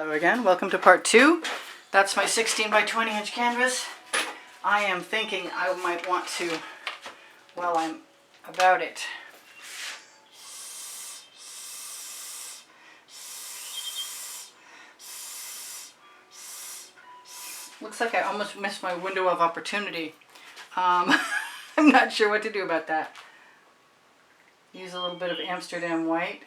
Hello again, welcome to part 2. That's my 16 by 20 inch canvas. I am thinking I might want to, while I'm about it, looks like I almost missed my window of opportunity. I'm not sure what to do about that. Use a little bit of Amsterdam white.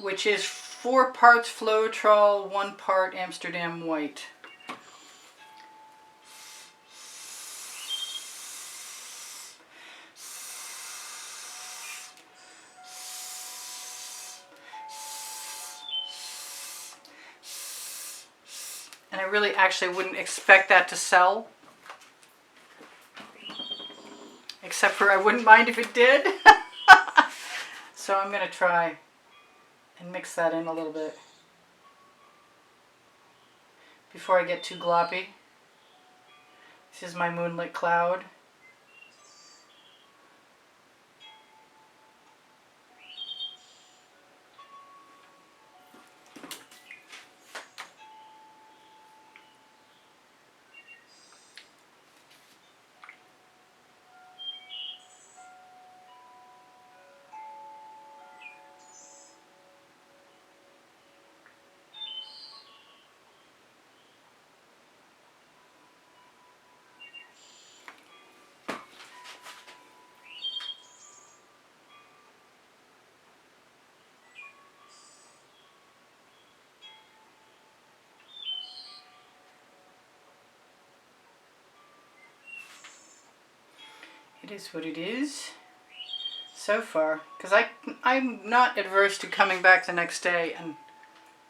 Which is 4 parts Floetrol, 1 part Amsterdam white. And I really actually wouldn't expect that to sell. Except for I wouldn't mind if it did. So I'm going to try and mix that in a little bit before I get too gloppy. This is my moonlit cloud. It is what it is so far, because I'm not adverse to coming back the next day and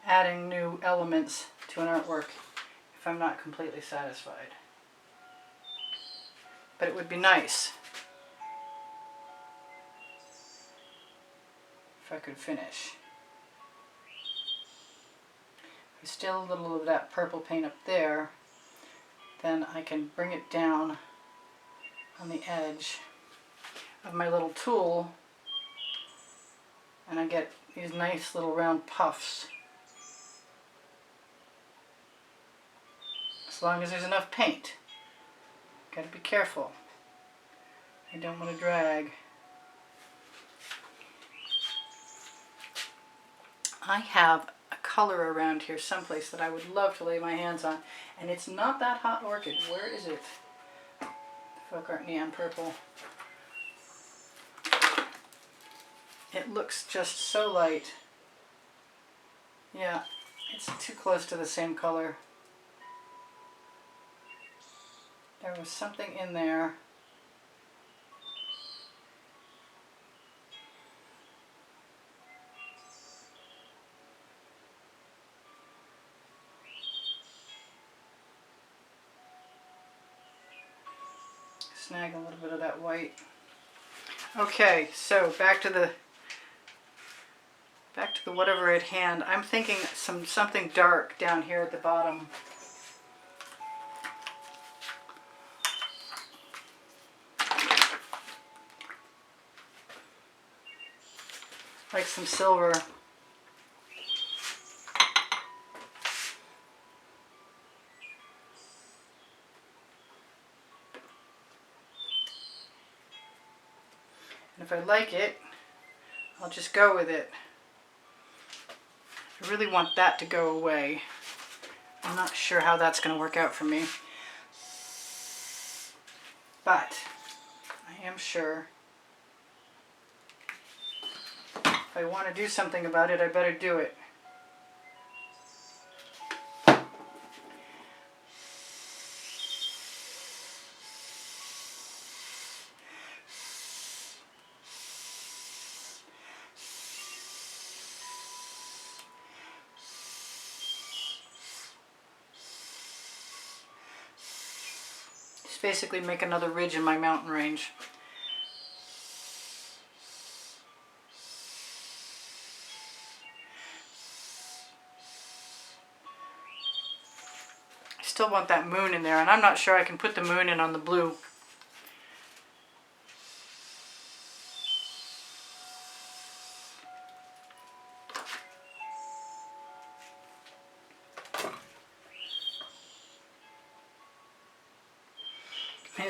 adding new elements to an artwork if I'm not completely satisfied. But it would be nice if I could finish. There's still a little of that purple paint up there, then I can bring it down on the edge of my little tool and I get these nice little round puffs. As long as there's enough paint. Gotta be careful. I don't want to drag. I have a color around here someplace that I would love to lay my hands on, and it's not that hot orchid. Where is it? Folk art neon purple. It looks just so light. Yeah, it's too close to the same color. There was something in there. Snag a little bit of that white. Okay, so back to the whatever at hand. I'm thinking something dark down here at the bottom. Like some silver. And if I like it, I'll just go with it. I really want that to go away. I'm not sure how that's going to work out for me. But I am sure if I want to do something about it, I better do it. Basically make another ridge in my mountain range. I still want that moon in there, and I'm not sure I can put the moon in on the blue.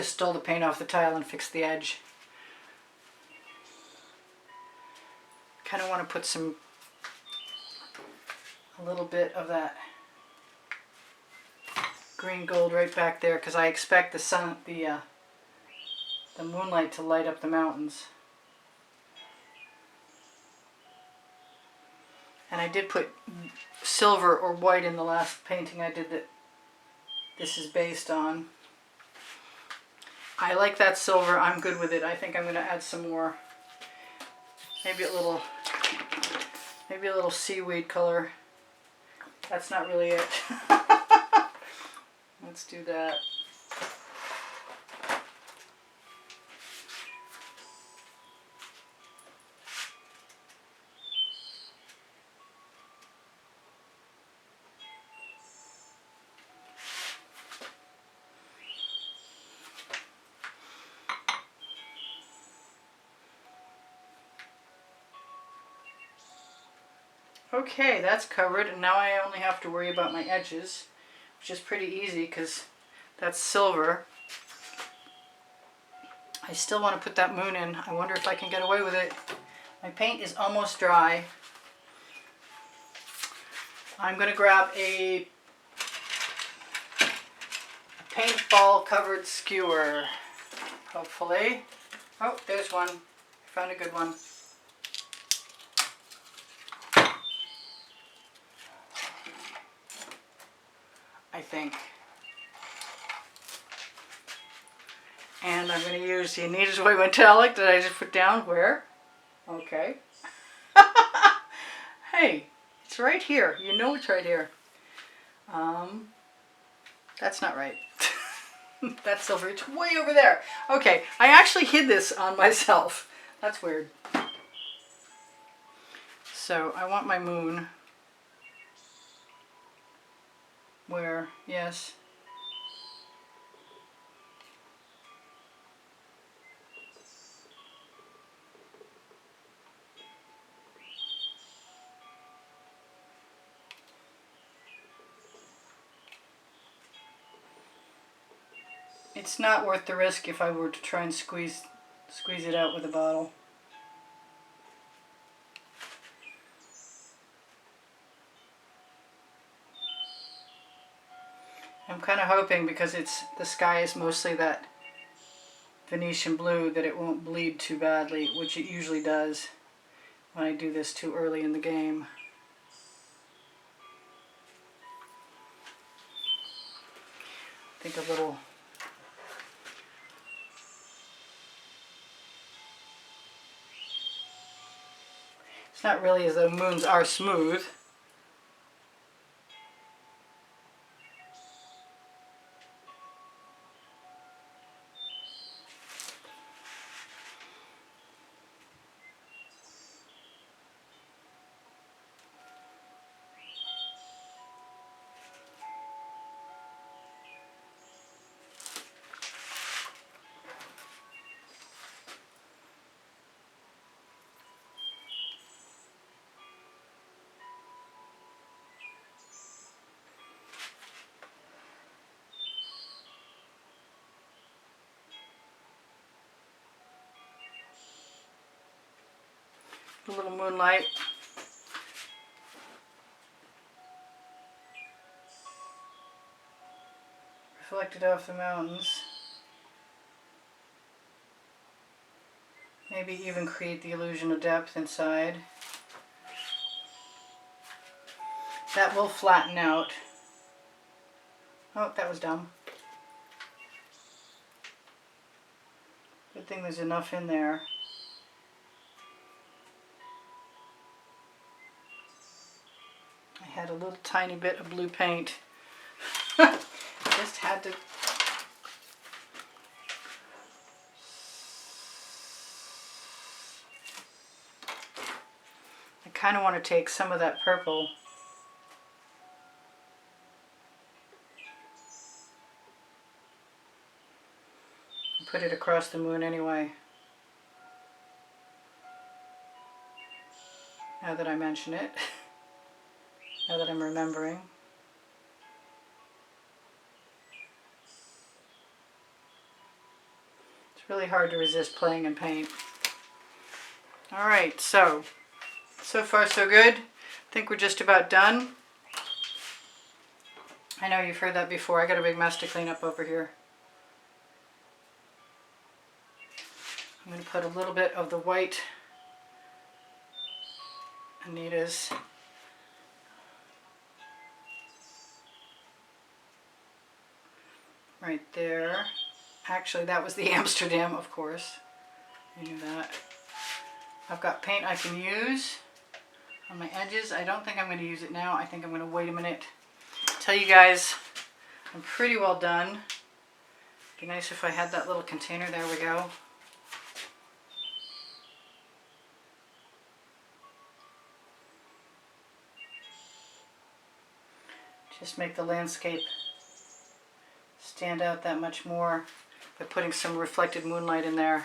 just stole the paint off the tile and fixed the edge. Kind of want to put a little bit of that green gold right back there, because I expect the moonlight to light up the mountains. And I did put silver or white in the last painting I did that this is based on. I like that silver. I'm good with it. I think I'm going to add some more. Maybe a little seaweed color. That's not really it. Let's do that. Okay, that's covered, and now I only have to worry about my edges, which is pretty easy because that's silver. I still want to put that moon in. I wonder if I can get away with it. My paint is almost dry. I'm going to grab a paintball covered skewer, hopefully. Oh, there's one. Found a good one. I think. And I'm going to use the Anita's White Metallic that I just put down. Where? Okay. Hey, it's right here. You know it's right here. That's not right. That's silver. It's way over there. Okay, I actually hid this on myself. That's weird. So I want my moon. Where? Yes. It's not worth the risk if I were to try and squeeze it out with a bottle. I'm kind of hoping, because the sky is mostly that Venetian blue, that it won't bleed too badly, which it usually does when I do this too early in the game. I think a little... It's not really as though moons are smooth. A little moonlight. Reflected off the mountains. Maybe even create the illusion of depth inside. That will flatten out. Oh, that was dumb. Good thing there's enough in there. I had a little tiny bit of blue paint. Just had to... I kind of want to take some of that purple and put it across the moon anyway. Now that I mention it. Now that I'm remembering. Really hard to resist playing in paint. All right, so far so good. I think we're just about done. I know you've heard that before. I got a big mess to clean up over here. I'm going to put a little bit of the white Anita's right there. Actually, that was the Amsterdam, of course. You knew that. I've got paint I can use on my edges. I don't think I'm going to use it now. I think I'm going to wait a minute. Tell you guys, I'm pretty well done. Be nice if I had that little container. There we go. Just make the landscape stand out that much more by putting some reflected moonlight in there.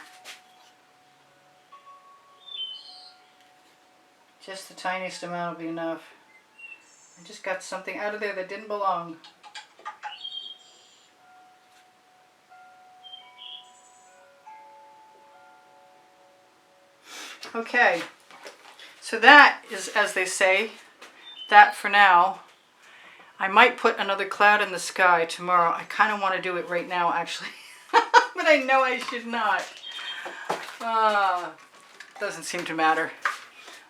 Just the tiniest amount will be enough. I just got something out of there that didn't belong. Okay, so that is, as they say, that for now. I might put another cloud in the sky tomorrow. I kind of want to do it right now, actually. But I know I should not. Doesn't seem to matter.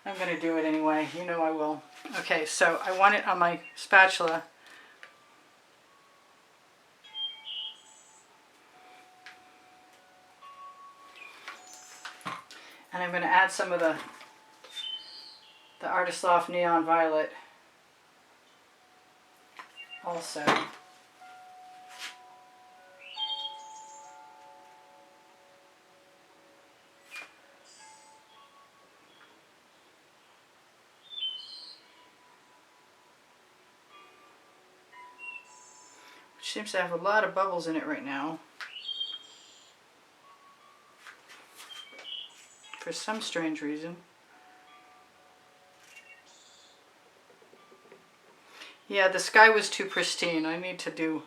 I'm going to do it anyway. You know I will. Okay, so I want it on my spatula. And I'm going to add some of the Artist Loft Neon Violet also. Which seems to have a lot of bubbles in it right now. For some strange reason. Yeah, the sky was too pristine. I need to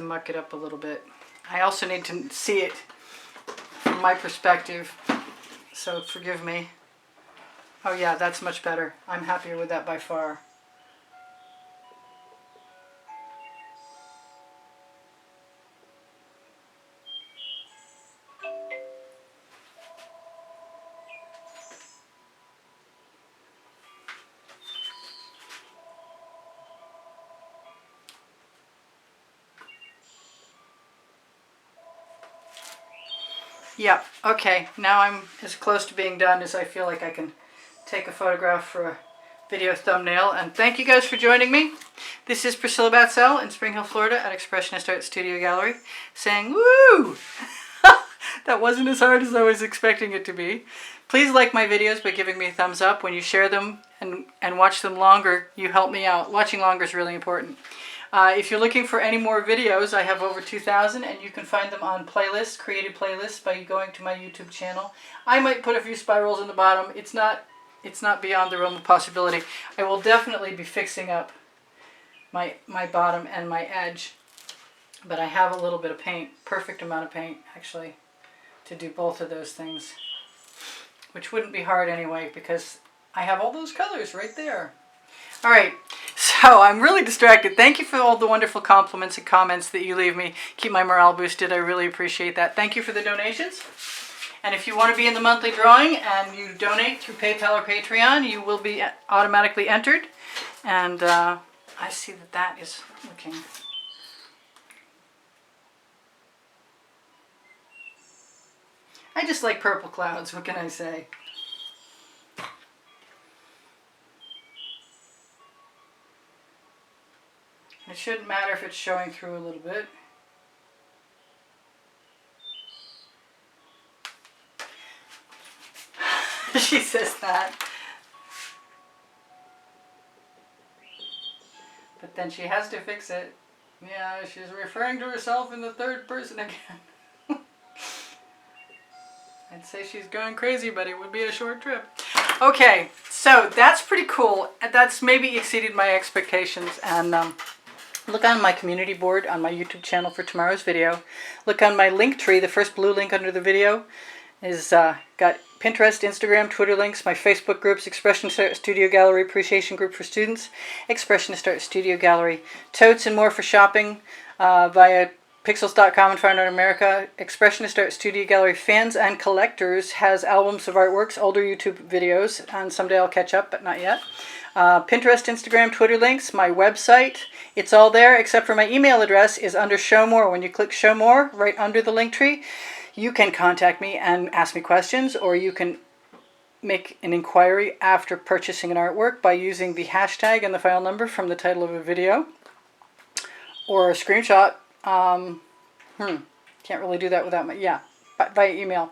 muck it up a little bit. I also need to see it from my perspective, so forgive me. Oh yeah, that's much better. I'm happier with that by far. Yep, okay, now I'm as close to being done as I feel like I can take a photograph for a video thumbnail. And thank you guys for joining me. This is Priscilla Batzell in Spring Hill, Florida at Expressionist Art Studio Gallery saying, woo! That wasn't as hard as I was expecting it to be. Please like my videos by giving me a thumbs up. When you share them and watch them longer, you help me out. Watching longer is really important. If you're looking for any more videos, I have over 2,000, and you can find them on playlists, created playlists, by going to my YouTube channel. I might put a few spirals in the bottom. It's not beyond the realm of possibility. I will definitely be fixing up my bottom and my edge, but I have a little bit of paint, perfect amount of paint, actually, to do both of those things, which wouldn't be hard anyway, because I have all those colors right there. All right, so I'm really distracted. Thank you for all the wonderful compliments and comments that you leave me. Keep my morale boosted. I really appreciate that. Thank you for the donations. And if you want to be in the monthly drawing and you donate through PayPal or Patreon, you will be automatically entered. And I see that is looking... I just like purple clouds. What can I say? It shouldn't matter if it's showing through a little bit. She says that. But then she has to fix it. Yeah, she's referring to herself in the third person again. I'd say she's going crazy, but it would be a short trip. Okay, so that's pretty cool. That's maybe exceeded my expectations, and Look on my community board on my YouTube channel for tomorrow's video. Look on my link tree. The first blue link under the video is got Pinterest, Instagram, Twitter links, my Facebook groups, Expressionist Art Studio Gallery Appreciation Group for Students, Expressionist Art Studio Gallery, totes and more for shopping via Pixels.com and Fine Art America. Expressionist Art Studio Gallery Fans and Collectors has albums of artworks, older YouTube videos, and someday I'll catch up, but not yet. Pinterest, Instagram, Twitter links, my website. It's all there except for my email address is under Show More. When you click Show More, right under the link tree, you can contact me and ask me questions, or you can make an inquiry after purchasing an artwork by using the hashtag and the file number from the title of a video, or a screenshot. Can't really do that without my, via email.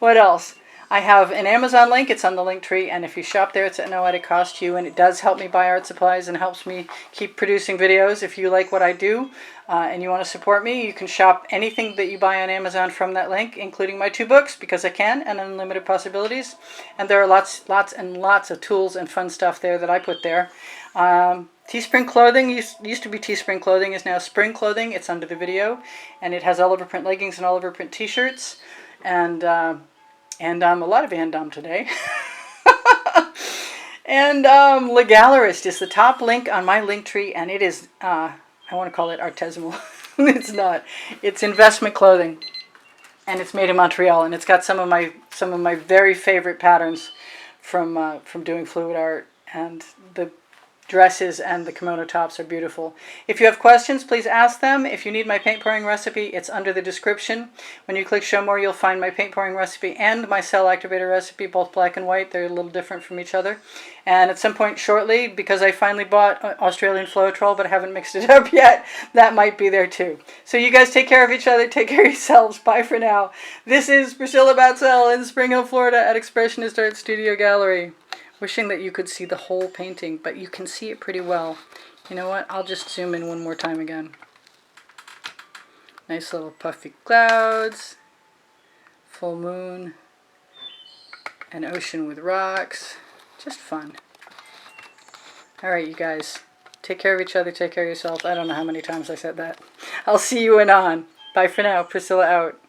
What else? I have an Amazon link. It's on the link tree, and if you shop there, it's at no added cost to you, and it does help me buy art supplies and helps me keep producing videos. If you like what I do and you want to support me, you can shop anything that you buy on Amazon from that link, including my 2 books, because I can, and Unlimited Possibilities. And there are lots and lots of tools and fun stuff there that I put there. Teespring Clothing used to be Teespring Clothing, is now Spring Clothing. It's under the video, and it has Oliver print leggings and Oliver print t-shirts, and a lot of Andom today. And Le Gallerist is the top link on my link tree, and it is, I want to call it artisanal. It's not. It's investment clothing, and it's made in Montreal, and it's got some of my very favorite patterns from doing fluid art, and the dresses and the kimono tops are beautiful. If you have questions, please ask them. If you need my paint pouring recipe, it's under the description. When you click Show More, you'll find my paint pouring recipe and my cell activator recipe, both black and white. They're a little different from each other. And at some point shortly, because I finally bought Australian Floetrol, but I haven't mixed it up yet, that might be there too. So you guys take care of each other. Take care of yourselves. Bye for now. This is Priscilla Batzell in Spring Hill, Florida at Expressionist Art Studio Gallery. Wishing that you could see the whole painting, but you can see it pretty well. You know what? I'll just zoom in one more time again. Nice little puffy clouds, full moon, an ocean with rocks. Just fun. Alright, you guys. Take care of each other, take care of yourself. I don't know how many times I said that. I'll see you anon. Bye for now. Priscilla out.